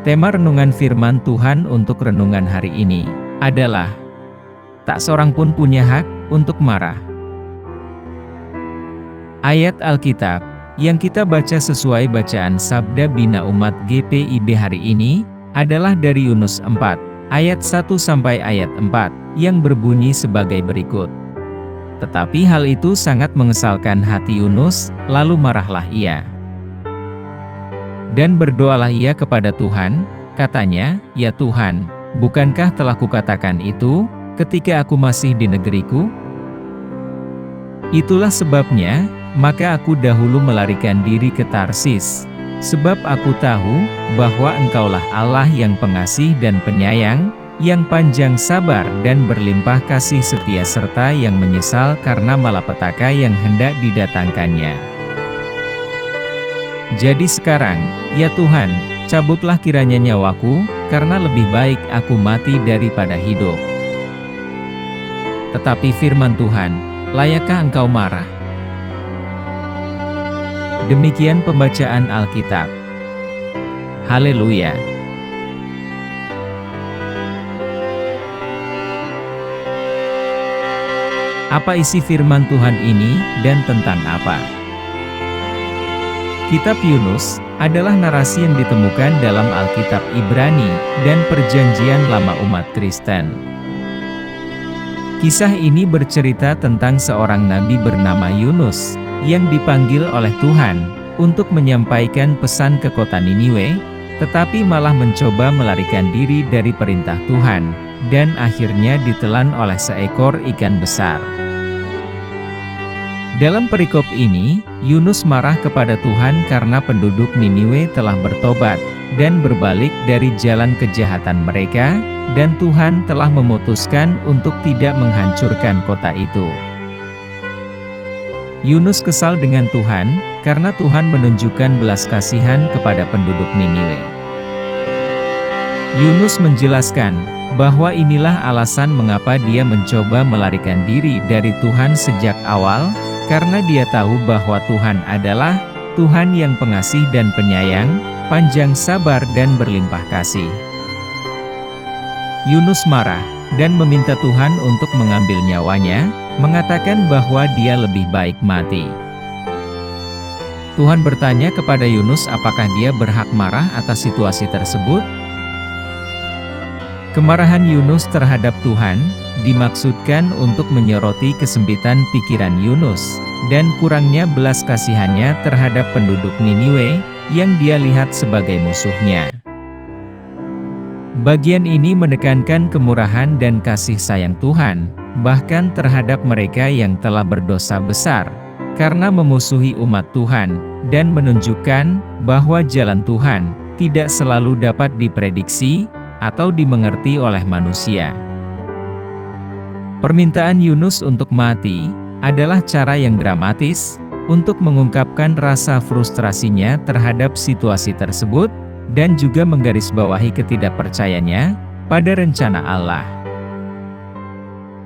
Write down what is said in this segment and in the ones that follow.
Tema renungan firman Tuhan untuk renungan hari ini adalah tak seorang pun punya hak untuk marah. Ayat Alkitab yang kita baca sesuai bacaan Sabda Bina Umat GPIB hari ini adalah dari Yunus 4 ayat 1 sampai ayat 4 yang berbunyi sebagai berikut. Tetapi hal itu sangat mengesalkan hati Yunus, lalu marahlah ia. Dan berdoalah ia kepada Tuhan, katanya, "Ya Tuhan, bukankah telah kukatakan itu, ketika aku masih di negeriku? Itulah sebabnya, maka aku dahulu melarikan diri ke Tarsis, sebab aku tahu, bahwa Engkaulah Allah yang pengasih dan penyayang, yang panjang sabar dan berlimpah kasih setia serta yang menyesal karena malapetaka yang hendak didatangkannya. Jadi sekarang, ya Tuhan, cabutlah kiranya nyawaku, karena lebih baik aku mati daripada hidup." Tetapi firman Tuhan, "Layakkah engkau marah?" Demikian pembacaan Alkitab. Haleluya! Apa isi firman Tuhan ini, dan tentang apa? Kitab Yunus adalah narasi yang ditemukan dalam Alkitab Ibrani dan Perjanjian Lama umat Kristen. Kisah ini bercerita tentang seorang nabi bernama Yunus yang dipanggil oleh Tuhan untuk menyampaikan pesan ke kota Niniwe, tetapi malah mencoba melarikan diri dari perintah Tuhan, dan akhirnya ditelan oleh seekor ikan besar. Dalam perikop ini, Yunus marah kepada Tuhan karena penduduk Niniwe telah bertobat dan berbalik dari jalan kejahatan mereka, dan Tuhan telah memutuskan untuk tidak menghancurkan kota itu. Yunus kesal dengan Tuhan, karena Tuhan menunjukkan belas kasihan kepada penduduk Niniwe. Yunus menjelaskan bahwa inilah alasan mengapa dia mencoba melarikan diri dari Tuhan sejak awal, karena dia tahu bahwa Tuhan adalah Tuhan yang pengasih dan penyayang, panjang sabar dan berlimpah kasih. Yunus marah dan meminta Tuhan untuk mengambil nyawanya, mengatakan bahwa dia lebih baik mati. Tuhan bertanya kepada Yunus apakah dia berhak marah atas situasi tersebut. Kemarahan Yunus terhadap Tuhan dimaksudkan untuk menyoroti kesempitan pikiran Yunus dan kurangnya belas kasihannya terhadap penduduk Niniwe yang dia lihat sebagai musuhnya. Bagian ini menekankan kemurahan dan kasih sayang Tuhan, bahkan terhadap mereka yang telah berdosa besar, karena memusuhi umat Tuhan, dan menunjukkan bahwa jalan Tuhan tidak selalu dapat diprediksi atau dimengerti oleh manusia. Permintaan Yunus untuk mati adalah cara yang dramatis untuk mengungkapkan rasa frustrasinya terhadap situasi tersebut, dan juga menggarisbawahi ketidakpercayaannya pada rencana Allah.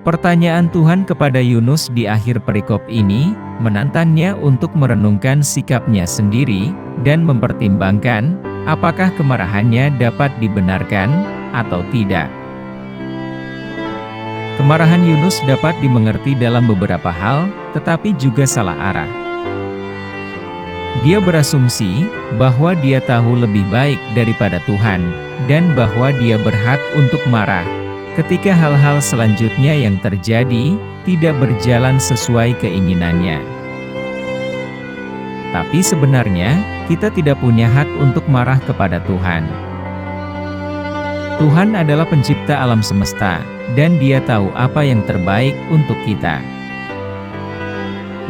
Pertanyaan Tuhan kepada Yunus di akhir perikop ini menantangnya untuk merenungkan sikapnya sendiri dan mempertimbangkan apakah kemarahannya dapat dibenarkan atau tidak. Kemarahan Yunus dapat dimengerti dalam beberapa hal, tetapi juga salah arah. Dia berasumsi bahwa dia tahu lebih baik daripada Tuhan, dan bahwa dia berhak untuk marah ketika hal-hal selanjutnya yang terjadi tidak berjalan sesuai keinginannya. Tapi sebenarnya, kita tidak punya hak untuk marah kepada Tuhan. Tuhan adalah pencipta alam semesta, dan Dia tahu apa yang terbaik untuk kita.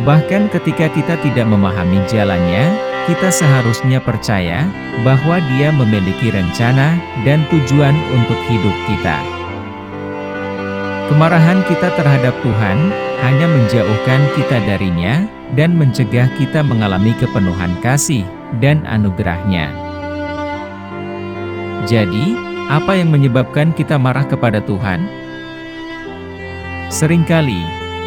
Bahkan ketika kita tidak memahami jalannya, kita seharusnya percaya bahwa Dia memiliki rencana dan tujuan untuk hidup kita. Kemarahan kita terhadap Tuhan hanya menjauhkan kita darinya, dan mencegah kita mengalami kepenuhan kasih dan anugerah-Nya. Jadi, apa yang menyebabkan kita marah kepada Tuhan? Seringkali,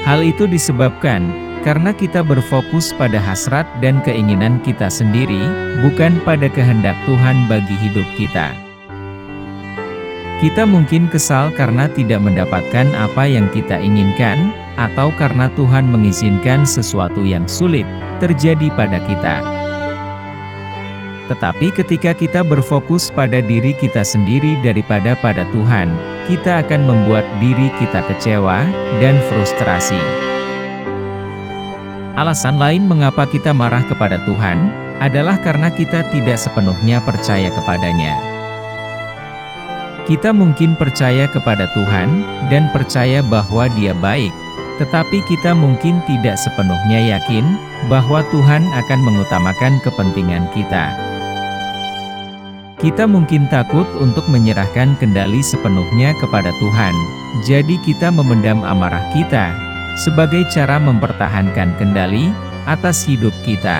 hal itu disebabkan karena kita berfokus pada hasrat dan keinginan kita sendiri, bukan pada kehendak Tuhan bagi hidup kita. Kita mungkin kesal karena tidak mendapatkan apa yang kita inginkan, atau karena Tuhan mengizinkan sesuatu yang sulit terjadi pada kita. Tetapi ketika kita berfokus pada diri kita sendiri daripada pada Tuhan, kita akan membuat diri kita kecewa dan frustrasi. Alasan lain mengapa kita marah kepada Tuhan, adalah karena kita tidak sepenuhnya percaya kepadanya. Kita mungkin percaya kepada Tuhan, dan percaya bahwa Dia baik, tetapi kita mungkin tidak sepenuhnya yakin, bahwa Tuhan akan mengutamakan kepentingan kita. Kita mungkin takut untuk menyerahkan kendali sepenuhnya kepada Tuhan, jadi kita memendam amarah kita, sebagai cara mempertahankan kendali atas hidup kita.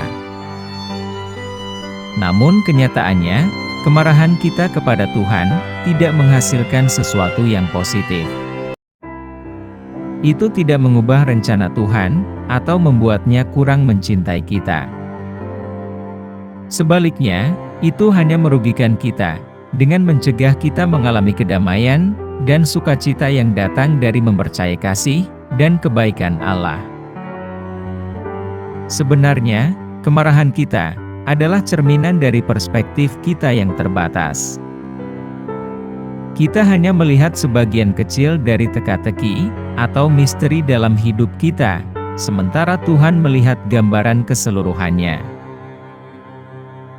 Namun kenyataannya, kemarahan kita kepada Tuhan tidak menghasilkan sesuatu yang positif. Itu tidak mengubah rencana Tuhan, atau membuatnya kurang mencintai kita. Sebaliknya, itu hanya merugikan kita, dengan mencegah kita mengalami kedamaian, dan sukacita yang datang dari mempercayai kasih, dan kebaikan Allah. Sebenarnya, kemarahan kita adalah cerminan dari perspektif kita yang terbatas. Kita hanya melihat sebagian kecil dari teka-teki, atau misteri dalam hidup kita, sementara Tuhan melihat gambaran keseluruhannya.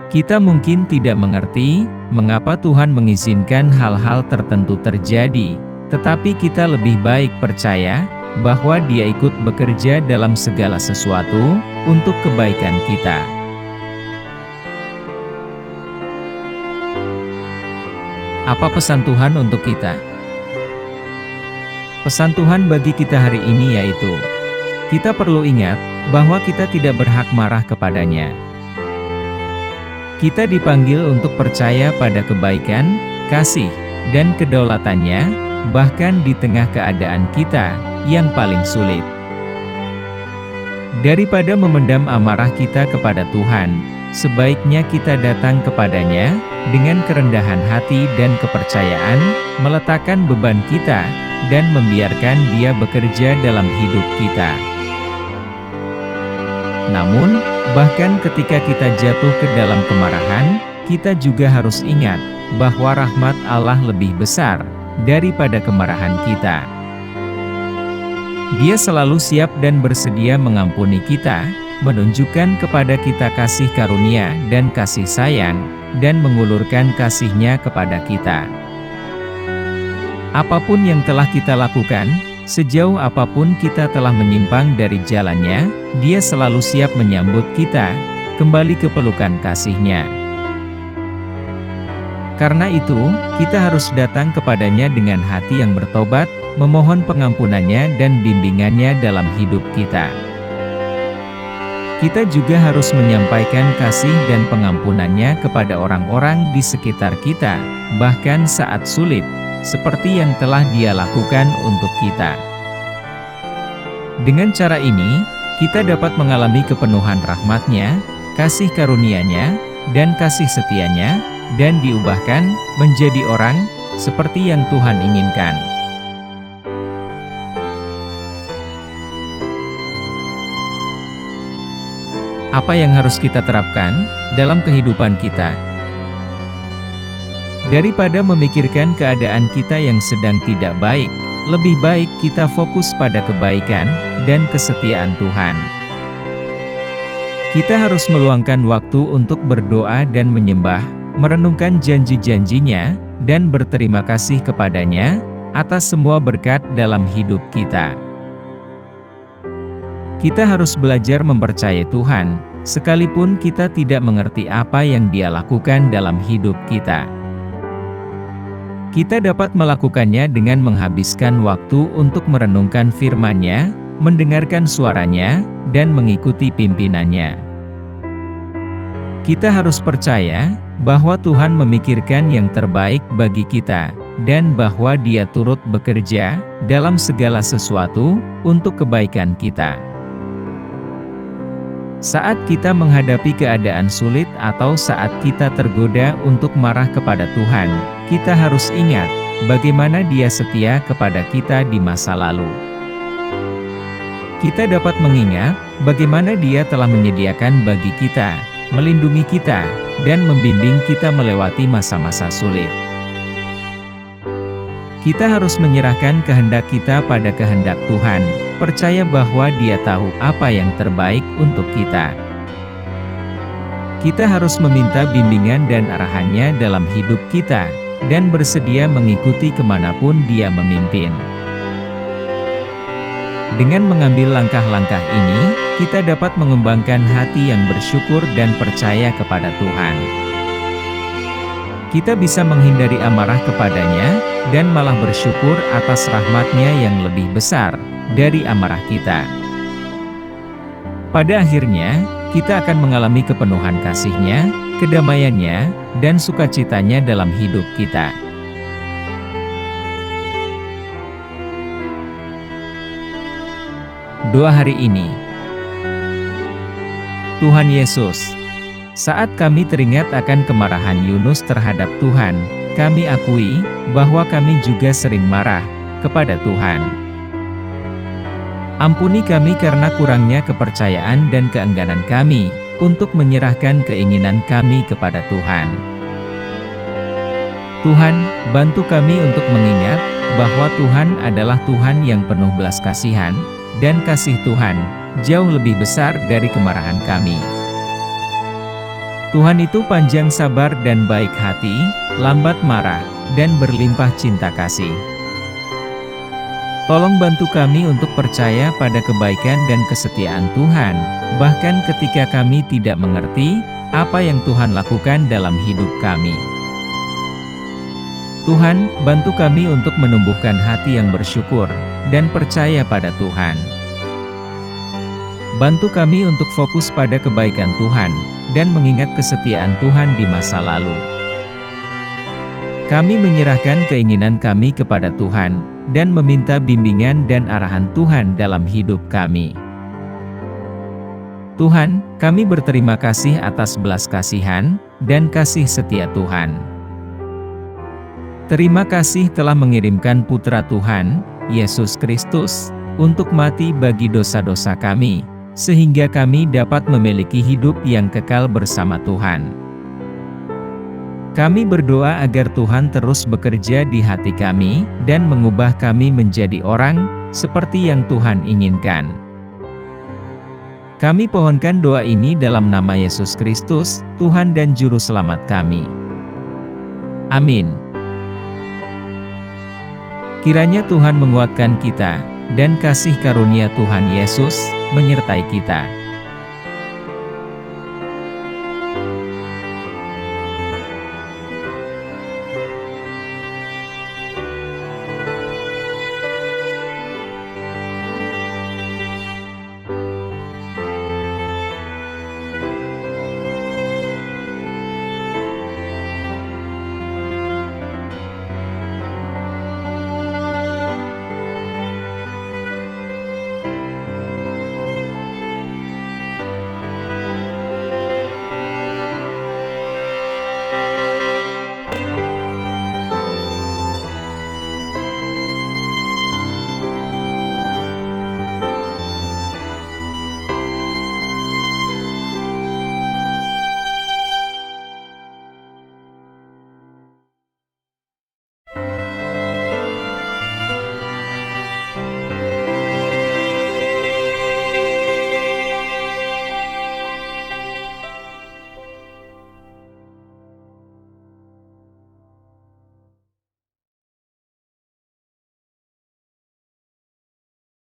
Kita mungkin tidak mengerti mengapa Tuhan mengizinkan hal-hal tertentu terjadi, tetapi kita lebih baik percaya bahwa Dia ikut bekerja dalam segala sesuatu untuk kebaikan kita. Apa pesan Tuhan untuk kita? Pesan Tuhan bagi kita hari ini yaitu, kita perlu ingat bahwa kita tidak berhak marah kepadanya. Kita dipanggil untuk percaya pada kebaikan, kasih, dan kedaulatannya, bahkan di tengah keadaan kita yang paling sulit. Daripada memendam amarah kita kepada Tuhan, sebaiknya kita datang kepadanya dengan kerendahan hati dan kepercayaan, meletakkan beban kita, dan membiarkan Dia bekerja dalam hidup kita. Namun, bahkan ketika kita jatuh ke dalam kemarahan, kita juga harus ingat bahwa rahmat Allah lebih besar daripada kemarahan kita. Dia selalu siap dan bersedia mengampuni kita, menunjukkan kepada kita kasih karunia dan kasih sayang, dan mengulurkan kasih-Nya kepada kita. Apapun yang telah kita lakukan, sejauh apapun kita telah menyimpang dari jalannya, Dia selalu siap menyambut kita kembali ke pelukan kasih-Nya. Karena itu, kita harus datang kepadanya dengan hati yang bertobat, memohon pengampunannya dan bimbingannya dalam hidup kita. Kita juga harus menyampaikan kasih dan pengampunannya kepada orang-orang di sekitar kita, bahkan saat sulit, seperti yang telah Dia lakukan untuk kita. Dengan cara ini, kita dapat mengalami kepenuhan rahmat-Nya, kasih karunia-Nya, dan kasih setia-Nya, dan diubahkan menjadi orang seperti yang Tuhan inginkan. Apa yang harus kita terapkan dalam kehidupan kita? Daripada memikirkan keadaan kita yang sedang tidak baik, lebih baik kita fokus pada kebaikan dan kesetiaan Tuhan. Kita harus meluangkan waktu untuk berdoa dan menyembah, merenungkan janji-janji-Nya, dan berterima kasih kepadanya atas semua berkat dalam hidup kita. Kita harus belajar mempercayai Tuhan, sekalipun kita tidak mengerti apa yang Dia lakukan dalam hidup kita. Kita dapat melakukannya dengan menghabiskan waktu untuk merenungkan firman-Nya, mendengarkan suaranya, dan mengikuti pimpinan-Nya. Kita harus percaya bahwa Tuhan memikirkan yang terbaik bagi kita, dan bahwa Dia turut bekerja dalam segala sesuatu untuk kebaikan kita. Saat kita menghadapi keadaan sulit atau saat kita tergoda untuk marah kepada Tuhan, kita harus ingat bagaimana Dia setia kepada kita di masa lalu. Kita dapat mengingat bagaimana Dia telah menyediakan bagi kita, melindungi kita, dan membimbing kita melewati masa-masa sulit. Kita harus menyerahkan kehendak kita pada kehendak Tuhan, percaya bahwa Dia tahu apa yang terbaik untuk kita. Kita harus meminta bimbingan dan arahannya dalam hidup kita, dan bersedia mengikuti kemanapun Dia memimpin. Dengan mengambil langkah-langkah ini, kita dapat mengembangkan hati yang bersyukur dan percaya kepada Tuhan. Kita bisa menghindari amarah kepadanya, dan malah bersyukur atas rahmat-Nya yang lebih besar dari amarah kita. Pada akhirnya, kita akan mengalami kepenuhan kasih-Nya, kedamaian-Nya, dan sukacita-Nya dalam hidup kita. Doa hari ini. Tuhan Yesus, saat kami teringat akan kemarahan Yunus terhadap Tuhan, kami akui bahwa kami juga sering marah kepada Tuhan. Ampuni kami karena kurangnya kepercayaan dan keengganan kami untuk menyerahkan keinginan kami kepada Tuhan. Tuhan, bantu kami untuk mengingat bahwa Tuhan adalah Tuhan yang penuh belas kasihan, dan kasih Tuhan jauh lebih besar dari kemarahan kami. Tuhan itu panjang sabar dan baik hati, lambat marah, dan berlimpah cinta kasih. Tolong bantu kami untuk percaya pada kebaikan dan kesetiaan Tuhan, bahkan ketika kami tidak mengerti apa yang Tuhan lakukan dalam hidup kami. Tuhan, bantu kami untuk menumbuhkan hati yang bersyukur dan percaya pada Tuhan. Bantu kami untuk fokus pada kebaikan Tuhan dan mengingat kesetiaan Tuhan di masa lalu. Kami menyerahkan keinginan kami kepada Tuhan dan meminta bimbingan dan arahan Tuhan dalam hidup kami. Tuhan, kami berterima kasih atas belas kasihan dan kasih setia Tuhan. Terima kasih telah mengirimkan Putra Tuhan, Yesus Kristus, untuk mati bagi dosa-dosa kami, sehingga kami dapat memiliki hidup yang kekal bersama Tuhan. Kami berdoa agar Tuhan terus bekerja di hati kami, dan mengubah kami menjadi orang seperti yang Tuhan inginkan. Kami pohonkan doa ini dalam nama Yesus Kristus, Tuhan dan Juru Selamat kami. Amin. Kiranya Tuhan menguatkan kita, dan kasih karunia Tuhan Yesus menyertai kita.